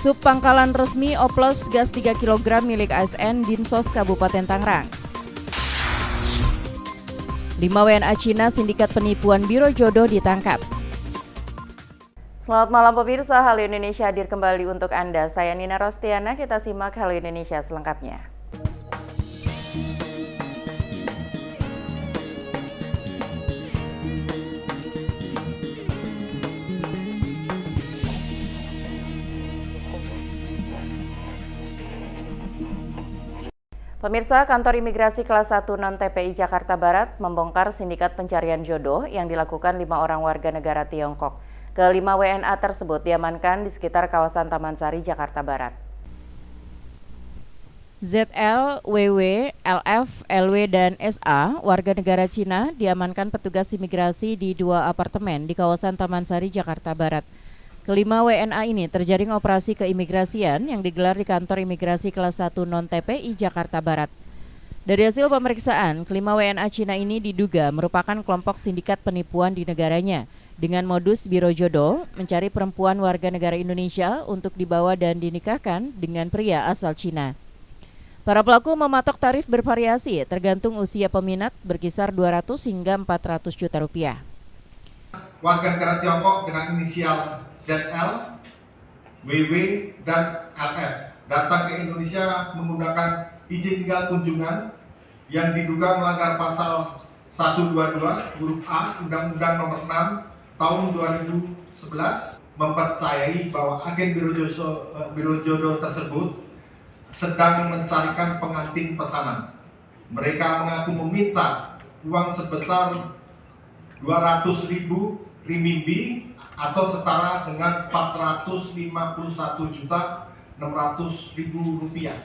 Sub pangkalan resmi oplos gas 3 kg milik ASN Dinsos Kabupaten Tangerang. 5 WNA Cina sindikat penipuan Biro Jodoh ditangkap. Selamat malam pemirsa, Halo Indonesia hadir kembali untuk Anda. Saya Nina Rostiana, kita simak Halo Indonesia selengkapnya. Pemirsa, Kantor Imigrasi Kelas 1 Non-TPI Jakarta Barat membongkar sindikat pencarian jodoh yang dilakukan 5 orang warga negara Tiongkok. Kelima WNA tersebut diamankan di sekitar kawasan Taman Sari, Jakarta Barat. ZL, WW, LF, LW, dan SA, warga negara Cina, diamankan petugas imigrasi di 2 apartemen di kawasan Taman Sari, Jakarta Barat. Kelima WNA ini terjaring operasi keimigrasian yang digelar di Kantor Imigrasi Kelas 1 Non-TPI Jakarta Barat. Dari hasil pemeriksaan, kelima WNA Cina ini diduga merupakan kelompok sindikat penipuan di negaranya dengan modus biro jodoh mencari perempuan warga negara Indonesia untuk dibawa dan dinikahkan dengan pria asal Cina. Para pelaku mematok tarif bervariasi tergantung usia peminat berkisar 200 hingga 400 juta rupiah. Warga negara Tiongkok dengan inisial ZL, WW, dan LF datang ke Indonesia menggunakan izin tinggal kunjungan yang diduga melanggar pasal 122 huruf A Undang-Undang Nomor 6 Tahun 2011 mempercayai bahwa agen biro jodoh tersebut sedang mencarikan pengantin pesanan. Mereka mengaku meminta uang sebesar 200.000 renminbi atau setara dengan 451.600.000 rupiah.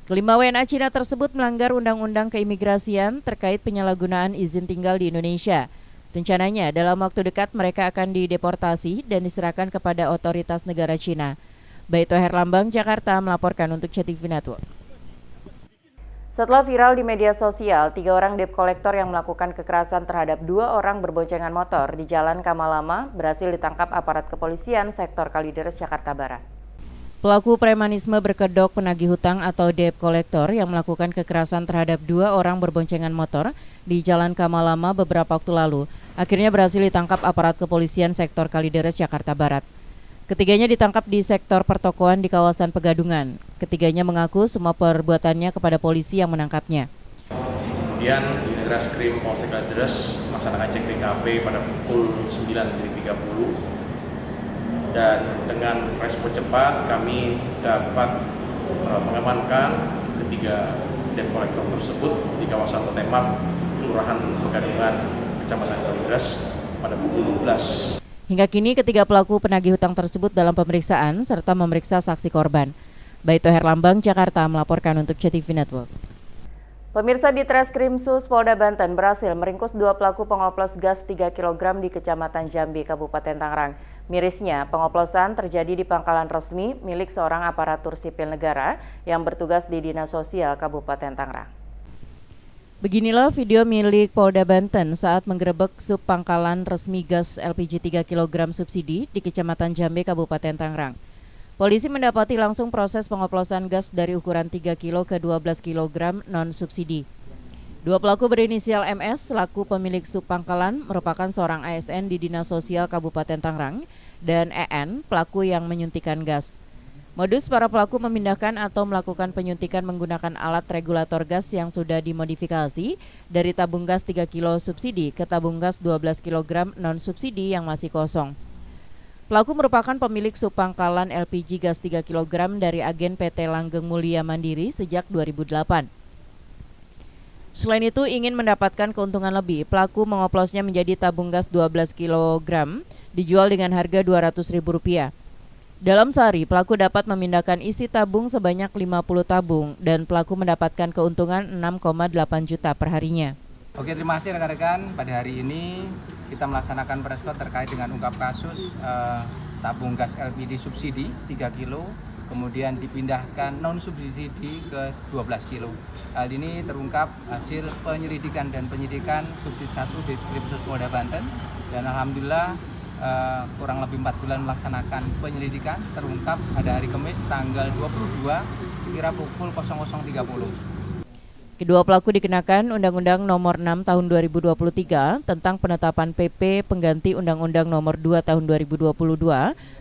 Kelima WNA Cina tersebut melanggar Undang-Undang Keimigrasian terkait penyalahgunaan izin tinggal di Indonesia. Rencananya dalam waktu dekat mereka akan dideportasi dan diserahkan kepada otoritas negara Cina. Baito Herlambang, Jakarta melaporkan untuk CTV Network. Setelah viral di media sosial, 3 orang debt collector yang melakukan kekerasan terhadap 2 orang berboncengan motor di Jalan Kamalama berhasil ditangkap aparat kepolisian sektor Kalideres, Jakarta Barat. Pelaku premanisme berkedok penagih hutang atau debt collector yang melakukan kekerasan terhadap 2 orang berboncengan motor di Jalan Kamalama beberapa waktu lalu, akhirnya berhasil ditangkap aparat kepolisian sektor Kalideres, Jakarta Barat. Ketiganya ditangkap di sektor pertokoan di kawasan Pegadungan. Ketiganya mengaku semua perbuatannya kepada polisi yang menangkapnya. Kemudian unit reskrim Polsek Kalideres melaksanakan cek TKP pada pukul 9.30 dan dengan respon cepat kami dapat mengamankan ketiga debt collector tersebut di kawasan Potemar, Kelurahan Pegadungan, Kecamatan Kalideres pada pukul 12. Hingga kini ketiga pelaku penagih hutang tersebut dalam pemeriksaan serta memeriksa saksi korban. Baito Herlambang, Jakarta melaporkan untuk CTV Network. Pemirsa, di Treskrim Sus Polda Banten berhasil meringkus 2 pelaku pengoplos gas 3 kg di Kecamatan Jambi, Kabupaten Tangerang. Mirisnya, pengoplosan terjadi di pangkalan resmi milik seorang aparatur sipil negara yang bertugas di Dinas Sosial Kabupaten Tangerang. Beginilah video milik Polda Banten saat menggerebek sub pangkalan resmi gas LPG 3 kg subsidi di Kecamatan Jambi, Kabupaten Tangerang. Polisi mendapati langsung proses pengoplosan gas dari ukuran 3 kg ke 12 kg non-subsidi. 2 pelaku berinisial MS selaku pemilik sub pangkalan merupakan seorang ASN di Dinas Sosial Kabupaten Tangerang dan EN pelaku yang menyuntikan gas. Modus para pelaku memindahkan atau melakukan penyuntikan menggunakan alat regulator gas yang sudah dimodifikasi dari tabung gas 3 kg subsidi ke tabung gas 12 kg non-subsidi yang masih kosong. Pelaku merupakan pemilik sub pangkalan LPG gas 3 kg dari agen PT Langgeng Mulia Mandiri sejak 2008. Selain itu, ingin mendapatkan keuntungan lebih, pelaku mengoplosnya menjadi tabung gas 12 kg dijual dengan harga Rp200.000. Dalam sehari, pelaku dapat memindahkan isi tabung sebanyak 50 tabung dan pelaku mendapatkan keuntungan 6,8 juta per harinya. Oke, terima kasih rekan-rekan. Pada hari ini kita melaksanakan press conference terkait dengan ungkap kasus tabung gas LPG subsidi 3 kilo, kemudian dipindahkan non-subsidi ke 12 kilo. Hal ini terungkap hasil penyelidikan dan penyidikan Subdit 1 di Polda Banten, dan alhamdulillah kurang lebih 4 bulan melaksanakan penyelidikan, terungkap pada hari Kamis tanggal 22 sekira pukul 00.30. Kedua pelaku dikenakan Undang-Undang Nomor 6 Tahun 2023 tentang penetapan PP pengganti Undang-Undang Nomor 2 Tahun 2022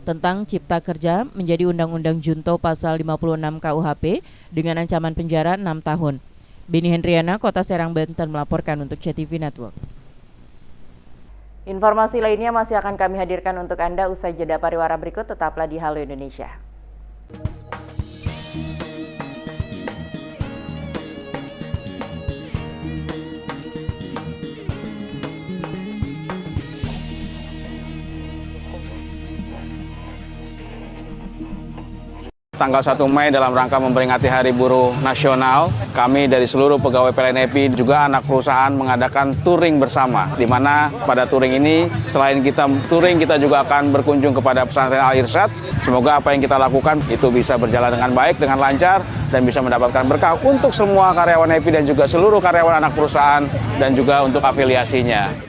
tentang Cipta Kerja menjadi Undang-Undang Junto Pasal 56 KUHP dengan ancaman penjara 6 tahun. Beni Hendriana, Kota Serang, Banten melaporkan untuk CTV Network. Informasi lainnya masih akan kami hadirkan untuk Anda usai jeda pariwara berikut. Tetaplah di Halo Indonesia. Tanggal 1 Mei dalam rangka memperingati Hari Buruh Nasional, kami dari seluruh pegawai PLN EPI juga anak perusahaan mengadakan touring bersama. Di mana pada touring ini, selain kita touring, kita juga akan berkunjung kepada pesantren Al-Irsyad. Semoga apa yang kita lakukan itu bisa berjalan dengan baik, dengan lancar, dan bisa mendapatkan berkah untuk semua karyawan EPI dan juga seluruh karyawan anak perusahaan dan juga untuk afiliasinya.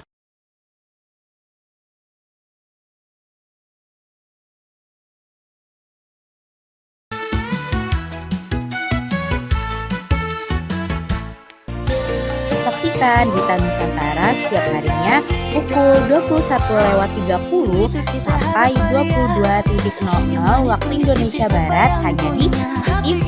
Saksikan Berita Nusantara setiap harinya pukul 21.30 sampai 22.00 waktu Indonesia Barat hanya di CTV.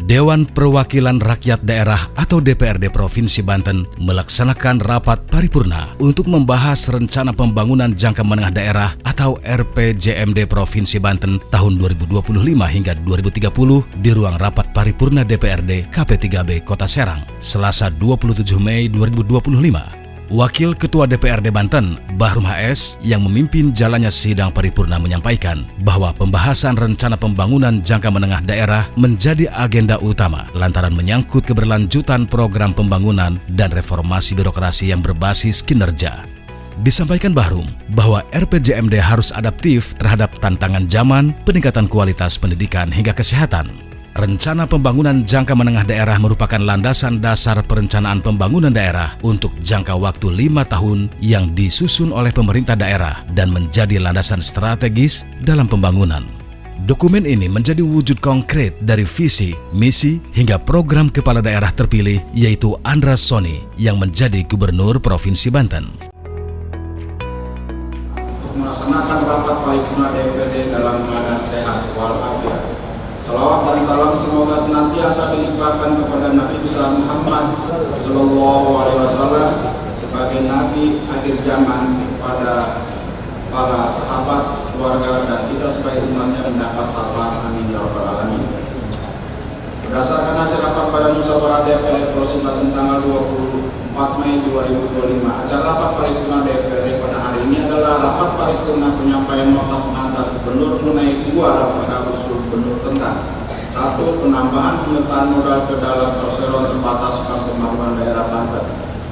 Dewan Perwakilan Rakyat Daerah atau DPRD Provinsi Banten melaksanakan rapat paripurna untuk membahas Rencana Pembangunan Jangka Menengah Daerah atau RPJMD Provinsi Banten tahun 2025 hingga 2030 di ruang rapat paripurna DPRD KP3B Kota Serang, Selasa 27 Mei 2025. Wakil Ketua DPRD Banten, Bahrum HS, yang memimpin jalannya sidang paripurna menyampaikan bahwa pembahasan rencana pembangunan jangka menengah daerah menjadi agenda utama lantaran menyangkut keberlanjutan program pembangunan dan reformasi birokrasi yang berbasis kinerja. Disampaikan Bahrum bahwa RPJMD harus adaptif terhadap tantangan zaman, peningkatan kualitas pendidikan hingga kesehatan. Rencana Pembangunan Jangka Menengah Daerah merupakan landasan dasar perencanaan pembangunan daerah untuk jangka waktu 5 tahun yang disusun oleh pemerintah daerah dan menjadi landasan strategis dalam pembangunan. Dokumen ini menjadi wujud konkret dari visi, misi, hingga program kepala daerah terpilih yaitu Andras Soni yang menjadi Gubernur Provinsi Banten. Untuk melaksanakan rapat paripurna DPRD dalam keadaan sehat walafiat. Salawat dan salam semoga senantiasa dilimpahkan kepada Nabi besar Muhammad Sallallahu Alaihi Wasallam sebagai Nabi akhir zaman, kepada para sahabat, keluarga, dan kita sebagai umatnya mendapat salam. Amin ya rabbal alamin. Berdasarkan hasil rapat pada musyawarah DPRD Provinsi Banten tanggal 24 Mei 2025, acara rapat paripurna DPRD pada hari ini adalah rapat paripurna penyampaian nota pengantar gubernur mengenai 2 rapat usul gubernur tentang 1. 1. Penambahan penyertaan modal ke dalam perseroan terbatas Bank Pembangunan Daerah Banten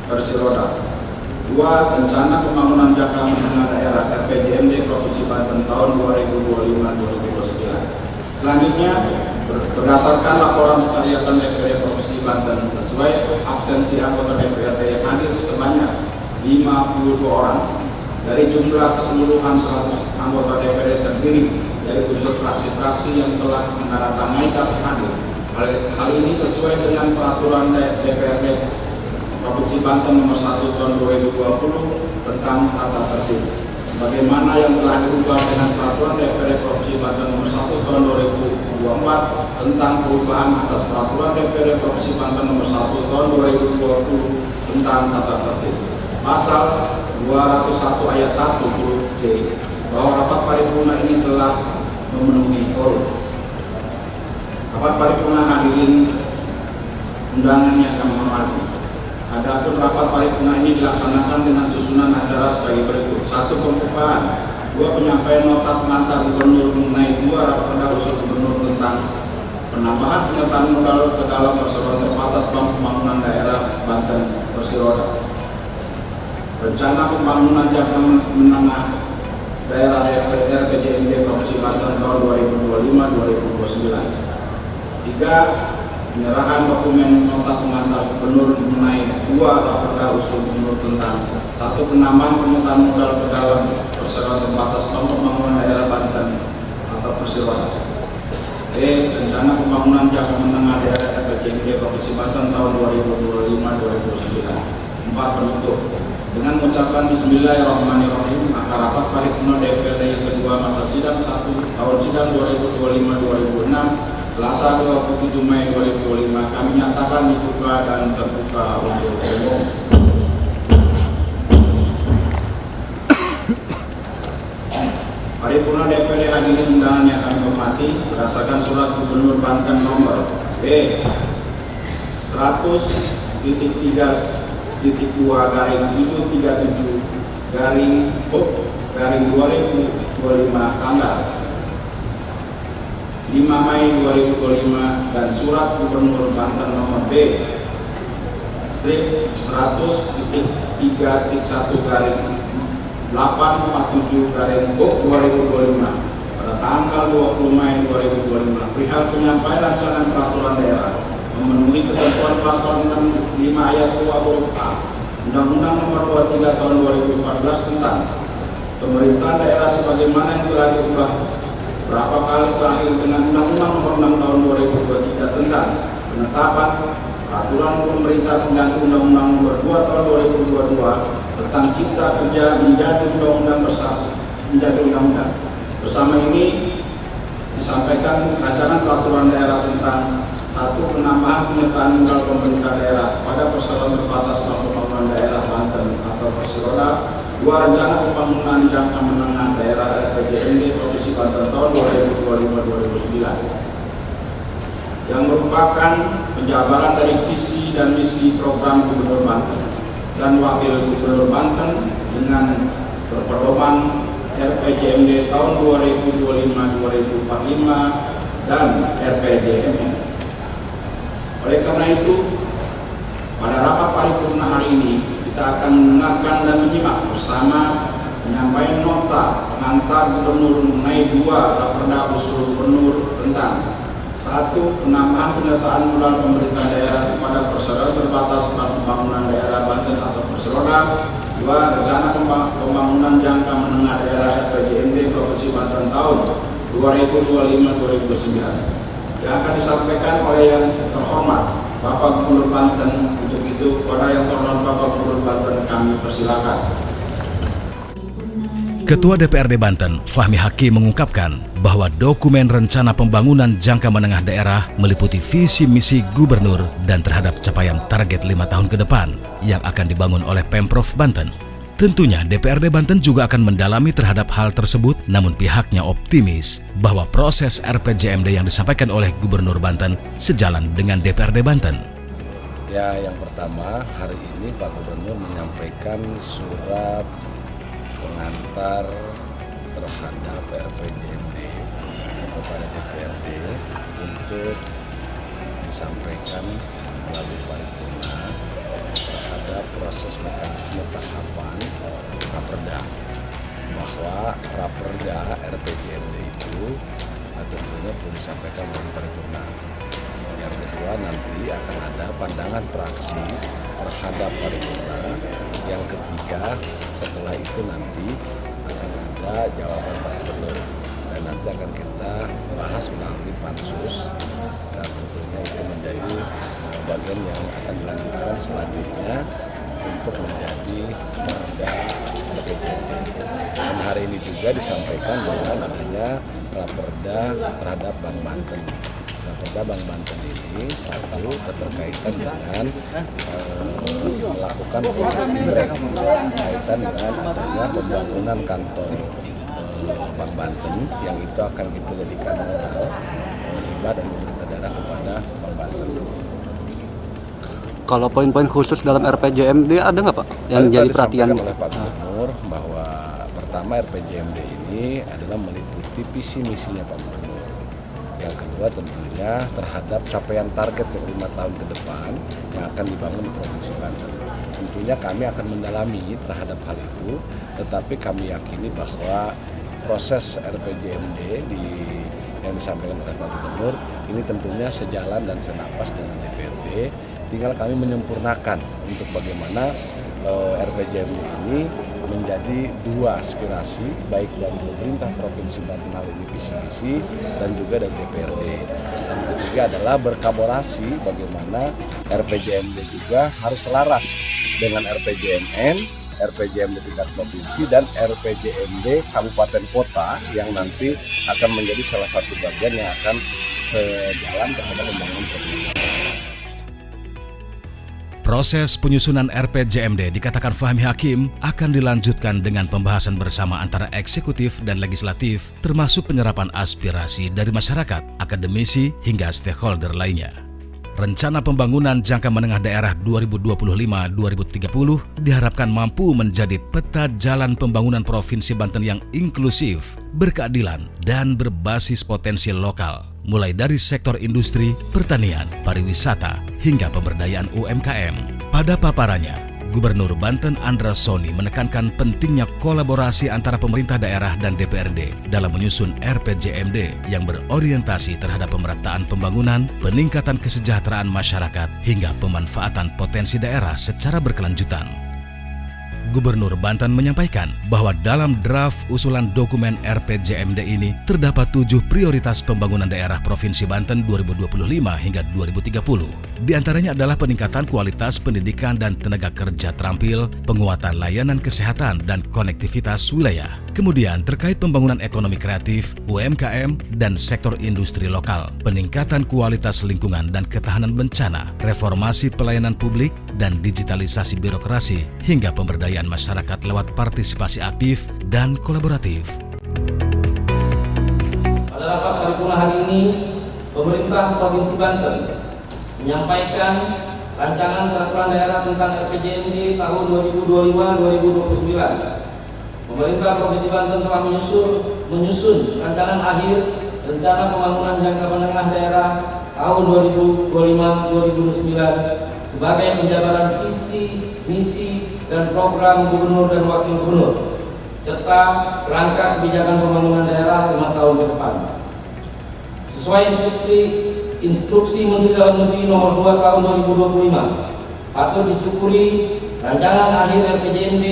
Persiroda. 2. Rencana pembangunan jangka menengah daerah RPJMD Provinsi Banten tahun 2025-2029. Selanjutnya, berdasarkan laporan sekretariatan DPRD Provinsi Banten, sesuai absensi anggota DPRD yang hadir sebanyak 52 orang. Dari jumlah keseluruhan 100 anggota DPRD terdiri dari unsur fraksi-fraksi yang telah menandatangani daftar hadir. Hal ini sesuai dengan peraturan DPRD Provinsi Banten nomor 1 tahun 2020 tentang tata tertib, sebagaimana yang telah diubah dengan peraturan DPRD Provinsi Banten nomor 1 tahun 2024 tentang perubahan atas peraturan DPRD Provinsi Banten nomor 1 tahun 2020 tentang tata tertib. Pasal 201 ayat 1 huruf C bahwa rapat paripurna ini telah memenuhi quorum. Rapat paripurna hadirin undangan yang kami hormati. Adapun rapat paripurna ini dilaksanakan dengan susunan acara sebagai berikut: 1. Pembukaan. 2. Penyampaian nota pengantar gubernur mengenai 2 raperda usul gubernur tentang penambahan penyertaan modal ke dalam perseroan terbatas Bank Pembangunan Daerah Banten Persiroda. Rencana pembangunan jangka menengah daerah RPJMD Provinsi Banten tahun 2025-2029. 3. Penyerahan dokumen nota pengantar gubernur mengenai 2 raperda usul gubernur tentang 1. Penambahan penyertaan modal ke dalam perseroan terbatas Bank Pembangunan Daerah Banten atau Persiroda. Rencana pembangunan jangka menengah daerah RPJMD Provinsi Banten tahun 2025-2029. 4. Penutup. Dengan mengucapkan Bismillahirrahmanirrahim, maka rapat paripurna DPRD yang kedua masa sidang 1 tahun sidang 2025-2026 Selasa 27 Mei 2025 kami nyatakan dibuka dan terbuka untuk umum. Paripurna DPRD hadirin undangan yang kami hormati, berdasarkan surat Gubernur Banten nomor B 100.3.2/737/2025 tanggal 5 Mei 2025 dan surat Gubernur Banten nomor B 100.1/847/2025 pada tanggal 20 Mei 2025 perihal penyampaian rancangan peraturan daerah memenuhi ketentuan pasal 65 ayat 2 huruf A Undang-Undang Nomor 23 Tahun 2014 tentang pemerintahan daerah sebagaimana yang telah diubah berapa kali terakhir dengan Undang-Undang Nomor 6 Tahun 2023 tentang penetapan peraturan pemerintah pengganti Undang-Undang Nomor 2 Tahun 2022 tentang Cipta Kerja menjadi undang-undang bersama ini disampaikan rancangan peraturan daerah tentang 1. Penambahan penyertaan modal pemerintah daerah pada perseroan terbatas Bank Pembangunan Daerah Banten atau Persiroda. 2. Rencana pembangunan jangka menengah daerah RPJMD Provinsi Banten tahun 2025-2029 yang merupakan penjabaran dari visi dan misi program Gubernur Banten dan Wakil Gubernur Banten dengan berpedoman RPJMD tahun 2025-2045 dan RPJMN. Oleh karena itu, pada rapat paripurna hari ini kita akan mendengarkan dan menyimak bersama penyampaian nota pengantar gubernur mengenai 2 raperda usul gubernur tentang 1. Penambahan penyertaan modal pemerintah daerah kepada perseroan terbatas Bank Pembangunan Daerah Banten atau Persiroda. 2. Rencana pembangunan jangka menengah daerah RPJMD Provinsi Banten tahun 2025-2029 yang akan disampaikan oleh yang terhormat Bapak Gubernur Banten. Untuk itu, kepada yang terhormat Bapak Gubernur Banten kami persilakan. Ketua DPRD Banten, Fahmi Hakim mengungkapkan bahwa dokumen rencana pembangunan jangka menengah daerah meliputi visi misi gubernur dan terhadap capaian target 5 tahun ke depan yang akan dibangun oleh Pemprov Banten. Tentunya DPRD Banten juga akan mendalami terhadap hal tersebut, namun pihaknya optimis bahwa proses RPJMD yang disampaikan oleh Gubernur Banten sejalan dengan DPRD Banten. Ya, yang pertama, hari ini Pak Gubernur menyampaikan surat pengantar terhadap RPJMD kepada DPRD untuk disampaikan melalui paripurna terhadap proses mekanisme tahapan Raperda, bahwa Raperda RPJMD itu tentunya perlu disampaikan melalui paripurna. Yang kedua, nanti akan ada pandangan praksi terhadap paripurna. Yang ketiga, setelah itu nanti akan ada jawaban Pak Gubernur dan nanti akan kita bahas melalui pansus dan tentunya itu menjadi bagian yang akan dilanjutkan selanjutnya untuk menjadi perda RPJMD. Dan hari ini juga disampaikan dengan adanya Raperda terhadap Bank Banten. Raperda Bank Banten ini satu keterkaitan dengan melakukan proses imrek kaitan dengan adanya pembangunan kantor Bank Banten yang itu akan kita jadikan modal hibah dari pemerintah daerah kepada Bank Banten. Kalau poin-poin khusus dalam RPJMD ada nggak Pak yang jadi perhatian oleh Pak Gubernur bahwa pertama RPJMD ini adalah meliputi visi misinya Pak Gubernur. Yang kedua tentunya terhadap capaian target yang 5 tahun ke depan yang akan dibangun di Provinsi Banten. Tentunya kami akan mendalami terhadap hal itu, tetapi kami yakini bahwa proses RPJMD yang disampaikan oleh Pak Gubernur ini tentunya sejalan dan senapas dengan DPRD. Tinggal kami menyempurnakan untuk bagaimana RPJMD ini menjadi dua aspirasi baik dari pemerintah Provinsi Banten hal ini visi misi dan juga dari DPRD. Dan ketiga adalah berkolaborasi bagaimana RPJMD juga harus selaras dengan RPJMN, RPJMD tingkat provinsi dan RPJMD kabupaten kota yang nanti akan menjadi salah satu bagian yang akan sejalan terhadap pembangunan provinsi. Proses penyusunan RPJMD dikatakan Fahmi Hakim akan dilanjutkan dengan pembahasan bersama antara eksekutif dan legislatif, termasuk penyerapan aspirasi dari masyarakat, akademisi, hingga stakeholder lainnya. Rencana pembangunan jangka menengah daerah 2025-2030 diharapkan mampu menjadi peta jalan pembangunan Provinsi Banten yang inklusif, berkeadilan, dan berbasis potensi lokal, mulai dari sektor industri, pertanian, pariwisata, hingga pemberdayaan UMKM. Pada paparannya, Gubernur Banten Andra Soni menekankan pentingnya kolaborasi antara pemerintah daerah dan DPRD dalam menyusun RPJMD yang berorientasi terhadap pemerataan pembangunan, peningkatan kesejahteraan masyarakat, hingga pemanfaatan potensi daerah secara berkelanjutan. Gubernur Banten menyampaikan bahwa dalam draft usulan dokumen RPJMD ini terdapat 7 prioritas pembangunan daerah Provinsi Banten 2025 hingga 2030. Di antaranya adalah peningkatan kualitas pendidikan dan tenaga kerja terampil, penguatan layanan kesehatan dan konektivitas wilayah. Kemudian terkait pembangunan ekonomi kreatif, UMKM, dan sektor industri lokal, peningkatan kualitas lingkungan dan ketahanan bencana, reformasi pelayanan publik, dan digitalisasi birokrasi, hingga pemberdayaan masyarakat lewat partisipasi aktif dan kolaboratif. Pada rapat paripurna hari ini, pemerintah Provinsi Banten menyampaikan rancangan peraturan daerah tentang RPJMD tahun 2025-2029. Pemerintah Provinsi Banten telah menyusun rancangan akhir rencana pembangunan jangka menengah daerah tahun 2025-2029 sebagai penjabaran visi, misi, dan program gubernur dan wakil gubernur serta kerangka kebijakan pembangunan daerah 5 tahun ke depan. Sesuai instruksi Menteri Dalam Negeri nomor 2 tahun 2025, patut disyukuri rancangan akhir RPJMD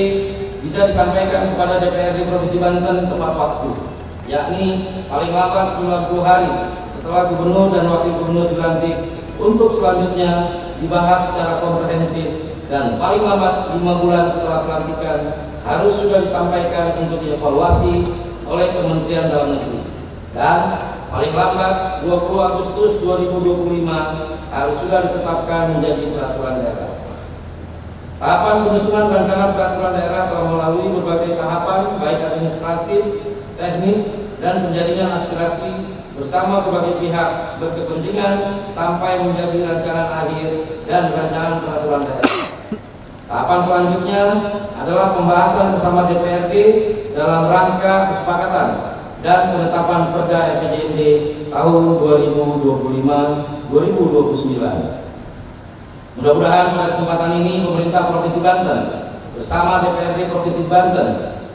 bisa disampaikan kepada DPRD Provinsi Banten tepat waktu, yakni paling lambat 90 hari setelah gubernur dan wakil gubernur dilantik, untuk selanjutnya dibahas secara komprehensif dan paling lambat 5 bulan setelah pelantikan harus sudah disampaikan untuk dievaluasi oleh Kementerian Dalam Negeri, dan paling lambat 20 Agustus 2025 harus sudah ditetapkan menjadi peraturan daerah. Tahapan penyusunan rancangan peraturan daerah telah melalui berbagai tahapan baik administratif, teknis, dan penjaringan aspirasi bersama berbagai pihak berkepentingan sampai menjadi rancangan akhir dan rancangan peraturan daerah. Tahapan selanjutnya adalah pembahasan bersama DPRD dalam rangka kesepakatan dan penetapan Perda RPJMD tahun 2025-2029. Mudah-mudahan pada kesempatan ini pemerintah Provinsi Banten bersama DPRD Provinsi Banten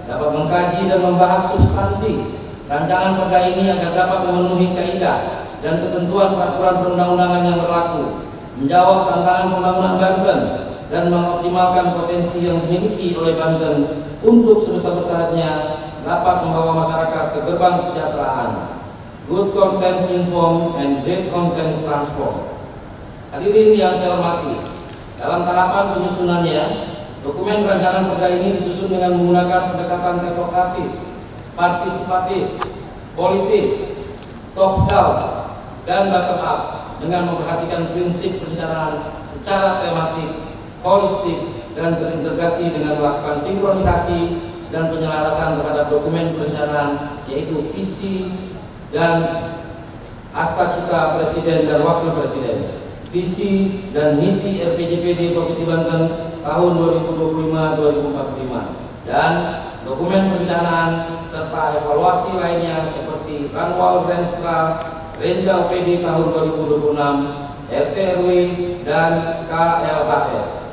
dapat mengkaji dan membahas substansi rancangan perda ini agar dapat memenuhi kaidah dan ketentuan peraturan perundang-undangan yang berlaku, menjawab tantangan pembangunan Banten, dan mengoptimalkan potensi yang dimiliki oleh Banten untuk sebesar-besarnya dapat membawa masyarakat ke gerbang kesejahteraan, good content inform and great content transform. Hadirin yang saya hormati, dalam tahapan penyusunannya, dokumen rancangan perda ini disusun dengan menggunakan pendekatan teknokratis, partisipatif, politis, top down, dan bottom up dengan memperhatikan prinsip perencanaan secara tematik, holistik, dan terintegrasi dengan melakukan sinkronisasi dan penyelarasan terhadap dokumen perencanaan, yaitu visi dan astacita Presiden dan Wakil Presiden, visi dan misi RPJPD Provinsi Banten tahun 2025-2045, dan dokumen perencanaan serta evaluasi lainnya seperti Ranwal Renstra, Renja OPD tahun 2026, RT/RW, dan KLHS.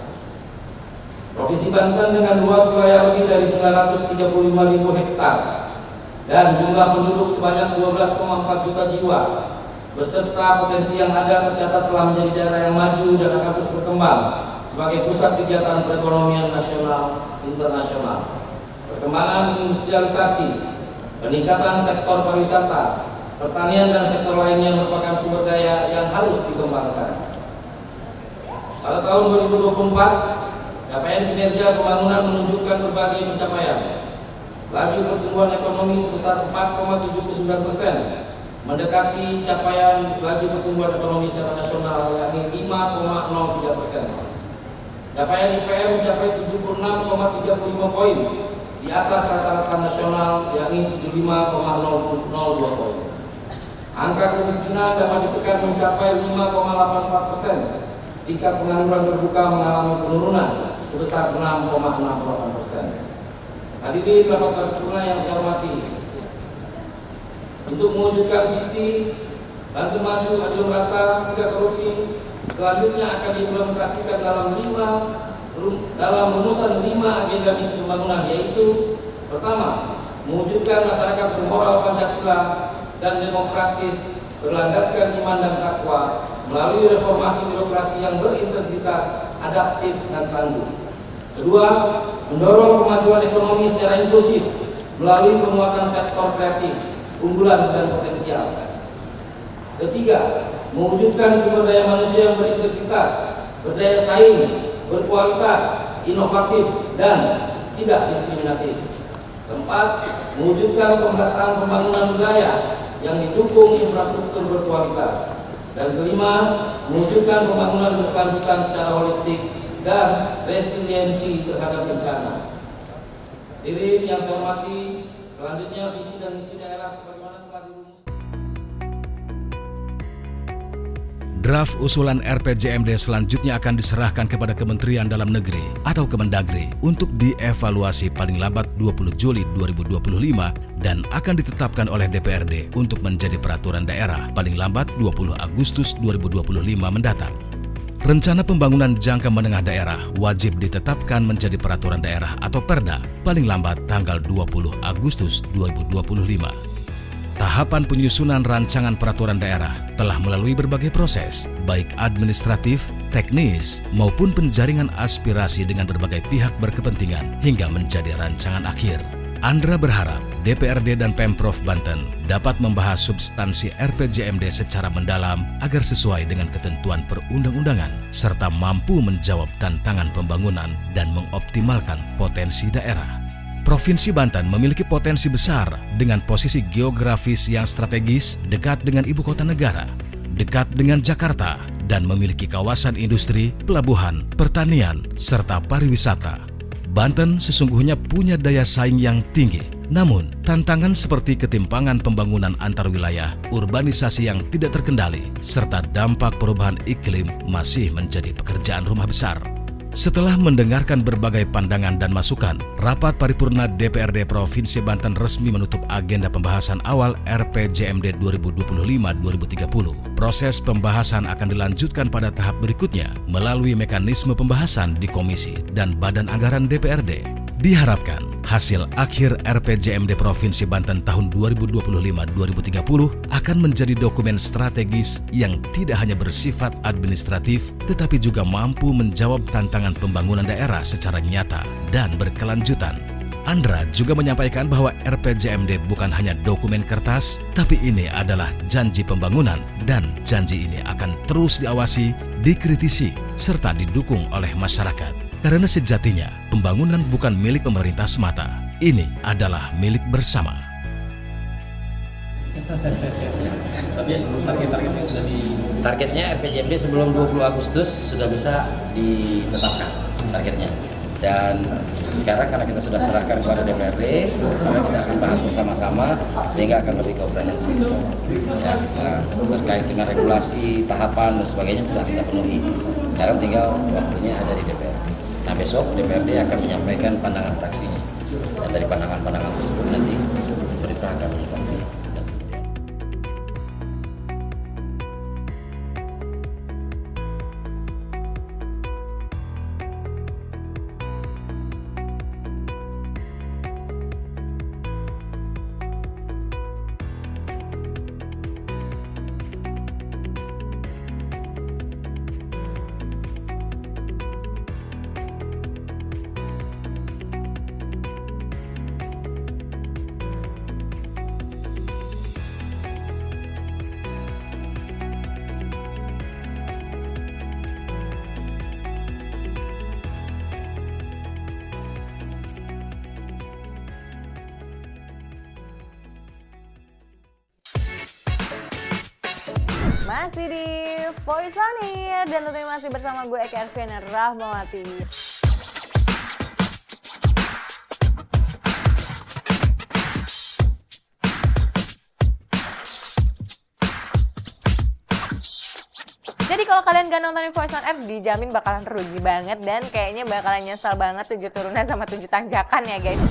Provinsi Banten dengan luas wilayah lebih dari 935.000 hektar dan jumlah penduduk sebanyak 12,4 juta jiwa, beserta potensi yang ada tercatat telah menjadi daerah yang maju dan akan terus berkembang sebagai pusat kegiatan perekonomian nasional internasional. Perkembangan industrialisasi, peningkatan sektor pariwisata, pertanian dan sektor lainnya merupakan sumber daya yang harus dikembangkan. Pada tahun 2024, capaian kinerja pembangunan menunjukkan berbagai pencapaian. Laju pertumbuhan ekonomi sebesar 4,79%, mendekati capaian laju pertumbuhan ekonomi secara nasional yakni 5,03%. Capaian IPM mencapai 76,35 poin, di atas rata-rata nasional yakni 75,02 poin. Angka kemiskinan dapat ditekan mencapai 5,84%. Tingkat pengangguran terbuka mengalami penurunan sebesar 6,68%. Hadirin rapat paripurna yang saya hormati, untuk mewujudkan visi Banten Maju, Adil Merata, Tidak Korupsi selanjutnya akan diimplementasikan dalam rumusan 5 agenda misi pembangunan, yaitu pertama, mewujudkan masyarakat bermoral Pancasila dan demokratis berlandaskan iman dan takwa melalui reformasi birokrasi yang berintegritas, adaptif, dan tangguh. Kedua, mendorong kemajuan ekonomi secara inklusif melalui penguatan sektor kreatif, unggulan, dan potensial. Ketiga, mewujudkan sumber daya manusia yang berintegritas, berdaya saing, berkualitas, inovatif, dan tidak diskriminatif. Keempat, mewujudkan pemerataan pembangunan wilayah yang didukung infrastruktur berkualitas. Dan kelima, mewujudkan pembangunan berkelanjutan secara holistik dan resiliensi terhadap bencana. Hadirin yang saya hormati, selanjutnya visi dan misi daerah sebagaimana telah dirumuskan. Draft usulan RPJMD selanjutnya akan diserahkan kepada Kementerian Dalam Negeri atau Kemendagri untuk dievaluasi paling lambat 20 Juli 2025 dan akan ditetapkan oleh DPRD untuk menjadi peraturan daerah paling lambat 20 Agustus 2025 mendatang. Rencana pembangunan jangka menengah daerah wajib ditetapkan menjadi peraturan daerah atau Perda paling lambat tanggal 20 Agustus 2025. Tahapan penyusunan rancangan peraturan daerah telah melalui berbagai proses, baik administratif, teknis, maupun penjaringan aspirasi dengan berbagai pihak berkepentingan hingga menjadi rancangan akhir. Andra berharap DPRD dan Pemprov Banten dapat membahas substansi RPJMD secara mendalam agar sesuai dengan ketentuan perundang-undangan serta mampu menjawab tantangan pembangunan dan mengoptimalkan potensi daerah. Provinsi Banten memiliki potensi besar dengan posisi geografis yang strategis, dekat dengan ibu kota negara, dekat dengan Jakarta, dan memiliki kawasan industri, pelabuhan, pertanian, serta pariwisata. Banten sesungguhnya punya daya saing yang tinggi. Namun, tantangan seperti ketimpangan pembangunan antar wilayah, urbanisasi yang tidak terkendali, serta dampak perubahan iklim masih menjadi pekerjaan rumah besar. Setelah mendengarkan berbagai pandangan dan masukan, rapat paripurna DPRD Provinsi Banten resmi menutup agenda pembahasan awal RPJMD 2025-2030. Proses pembahasan akan dilanjutkan pada tahap berikutnya melalui mekanisme pembahasan di Komisi dan Badan Anggaran DPRD. Diharapkan hasil akhir RPJMD Provinsi Banten tahun 2025-2030 akan menjadi dokumen strategis yang tidak hanya bersifat administratif, tetapi juga mampu menjawab tantangan pembangunan daerah secara nyata dan berkelanjutan. Andra juga menyampaikan bahwa RPJMD bukan hanya dokumen kertas, tapi ini adalah janji pembangunan dan janji ini akan terus diawasi, dikritisi, serta didukung oleh masyarakat. Karena sejatinya, pembangunan bukan milik pemerintah semata. Ini adalah milik bersama. Tapi targetnya sudah targetnya RPJMD sebelum 20 Agustus sudah bisa ditetapkan targetnya. Dan sekarang karena kita sudah serahkan kepada DPRD, maka kita akan bahas bersama-sama sehingga akan lebih komprehensif. Ya, nah, terkait dengan regulasi, tahapan dan sebagainya telah kita penuhi. Sekarang tinggal waktunya ada di DPRD. Nah, besok DPRD akan menyampaikan pandangan fraksinya. Dan dari pandangan-pandangan tersebut nanti pemerintah akan menyikapi. Masih di Voice On Air dan tentunya masih bersama gue Eka Arfiana Rahmawati. Jadi kalau kalian gak nontonin Voice On Air dijamin bakalan rugi banget dan kayaknya bakalan nyesel banget 7 turunan sama 7 tanjakan ya guys.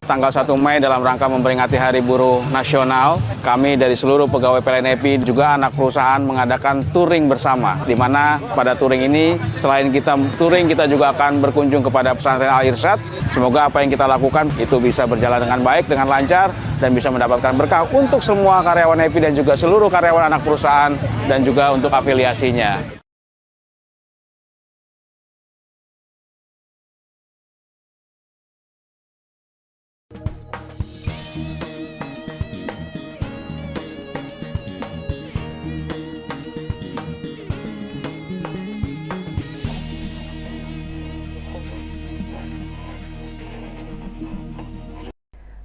Tanggal 1 Mei dalam rangka memperingati Hari Buruh Nasional, kami dari seluruh pegawai PLN NEPI juga anak perusahaan mengadakan touring bersama. Di mana pada touring ini, selain kita touring, kita juga akan berkunjung kepada pesantren Al-Irsyad. Semoga apa yang kita lakukan itu bisa berjalan dengan baik, dengan lancar, dan bisa mendapatkan berkah untuk semua karyawan NEPI dan juga seluruh karyawan anak perusahaan dan juga untuk afiliasinya.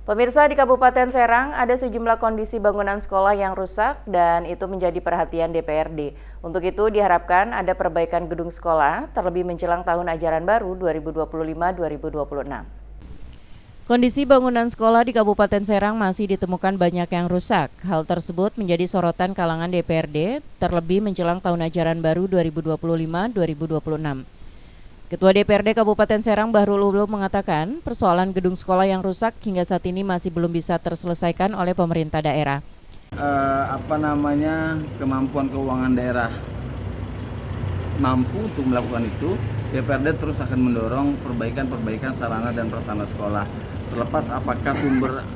Pemirsa, di Kabupaten Serang ada sejumlah kondisi bangunan sekolah yang rusak dan itu menjadi perhatian DPRD. Untuk itu diharapkan ada perbaikan gedung sekolah terlebih menjelang tahun ajaran baru 2025-2026. Kondisi bangunan sekolah di Kabupaten Serang masih ditemukan banyak yang rusak. Hal tersebut menjadi sorotan kalangan DPRD terlebih menjelang tahun ajaran baru 2025-2026. Ketua DPRD Kabupaten Serang Bahrul Ulum mengatakan persoalan gedung sekolah yang rusak hingga saat ini masih belum bisa terselesaikan oleh pemerintah daerah. Kemampuan keuangan daerah mampu untuk melakukan itu, DPRD terus akan mendorong perbaikan sarana dan prasarana sekolah. Terlepas apakah sumber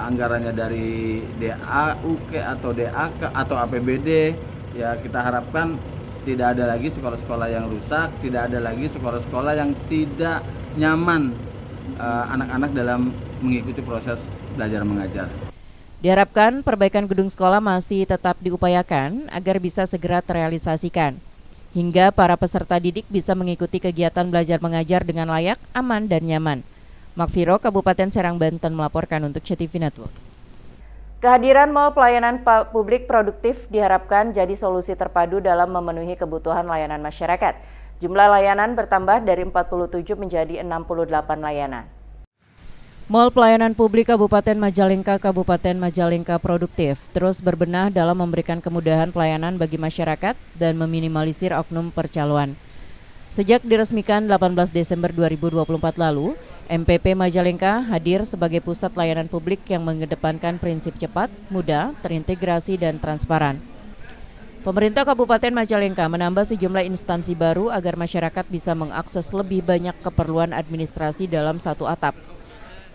anggarannya dari DAUK atau DAK atau APBD, ya kita harapkan tidak ada lagi sekolah-sekolah yang rusak, tidak ada lagi sekolah-sekolah yang tidak nyaman anak-anak dalam mengikuti proses belajar mengajar. Diharapkan perbaikan gedung sekolah masih tetap diupayakan agar bisa segera terrealisasikan, hingga para peserta didik bisa mengikuti kegiatan belajar mengajar dengan layak, aman, dan nyaman. Makfiro, Kabupaten Serang, Banten melaporkan untuk CTV Network. Kehadiran Mall Pelayanan Publik Produktif diharapkan jadi solusi terpadu dalam memenuhi kebutuhan layanan masyarakat. Jumlah layanan bertambah dari 47 menjadi 68 layanan. Mall Pelayanan Publik Kabupaten Majalengka produktif terus berbenah dalam memberikan kemudahan pelayanan bagi masyarakat dan meminimalisir oknum percaloan. Sejak diresmikan 18 Desember 2024 lalu, MPP Majalengka hadir sebagai pusat layanan publik yang mengedepankan prinsip cepat, mudah, terintegrasi, dan transparan. Pemerintah Kabupaten Majalengka menambah sejumlah instansi baru agar masyarakat bisa mengakses lebih banyak keperluan administrasi dalam satu atap.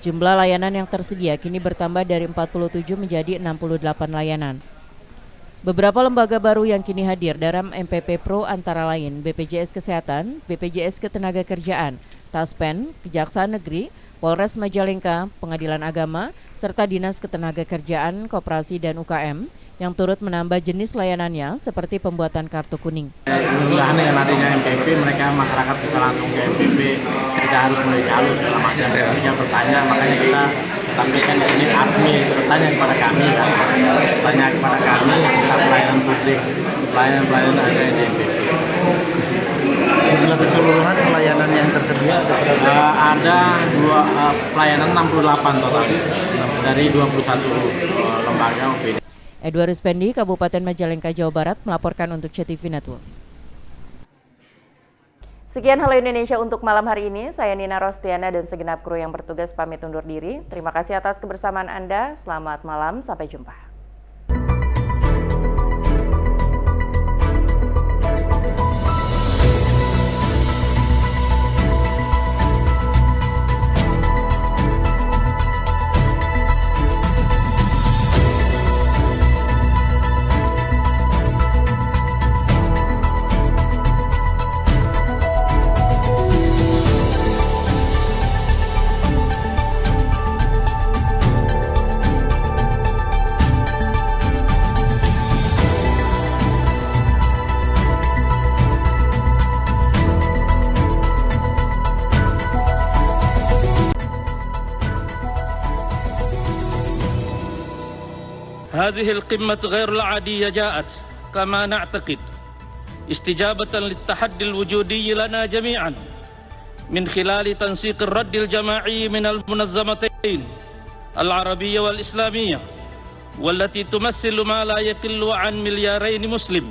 Jumlah layanan yang tersedia kini bertambah dari 47 menjadi 68 layanan. Beberapa lembaga baru yang kini hadir dalam MPP Pro antara lain BPJS Kesehatan, BPJS Ketenagakerjaan, Taspen, Kejaksaan Negeri, Polres Majalengka, Pengadilan Agama, serta Dinas Ketenagakerjaan, Koperasi dan UKM yang turut menambah jenis layanannya seperti pembuatan kartu kuning. Mudah-mudahan dengan adanya MPP, masyarakat bisa langsung ke MPP, tidak harus melalui calo segala macam. Bisa bertanya, makanya kita sampaikan di sini ASMI bertanya kepada kami kan, bertanya kepada kami tentang pelayanan publik, pelayanan ada di MPP. Jumlah keseluruhan pelayanan yang tersedia ada pelayanan 68 total dari 21 lembaga OPD. Edward Spendi, Kabupaten Majalengka, Jawa Barat, melaporkan untuk CTV Network. Sekian Halo Indonesia untuk malam hari ini. Saya Nina Rostiana dan segenap kru yang bertugas pamit undur diri. Terima kasih atas kebersamaan Anda. Selamat malam, sampai jumpa. هذه القمة غير العادية جاءت كما نعتقد استجابة للتحدي الوجودي لنا جميعا من خلال تنسيق الرد الجماعي من المنظمتين العربية والإسلامية والتي تمثل ما لا يقل عن 2 مليار مسلم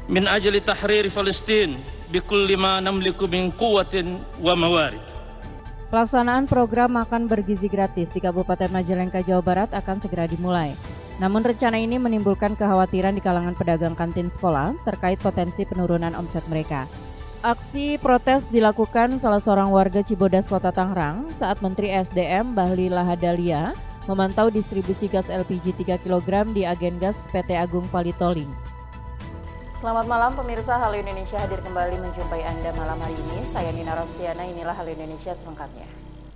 من أجل تحرير فلسطين بكل ما نملك من قوة وموارد. Pelaksanaan program makan bergizi gratis di Kabupaten Majalengka, Jawa Barat akan segera dimulai. Namun rencana ini menimbulkan kekhawatiran di kalangan pedagang kantin sekolah terkait potensi penurunan omset mereka. Aksi protes dilakukan salah seorang warga Cibodas, Kota Tangerang saat Menteri SDM Bahlil Lahadalia memantau distribusi gas LPG 3 kg di agen gas PT Agung Palitoling. Selamat malam pemirsa, Halo Indonesia hadir kembali menjumpai Anda malam hari ini. Saya Nina Rostiana, inilah Halo Indonesia selengkapnya.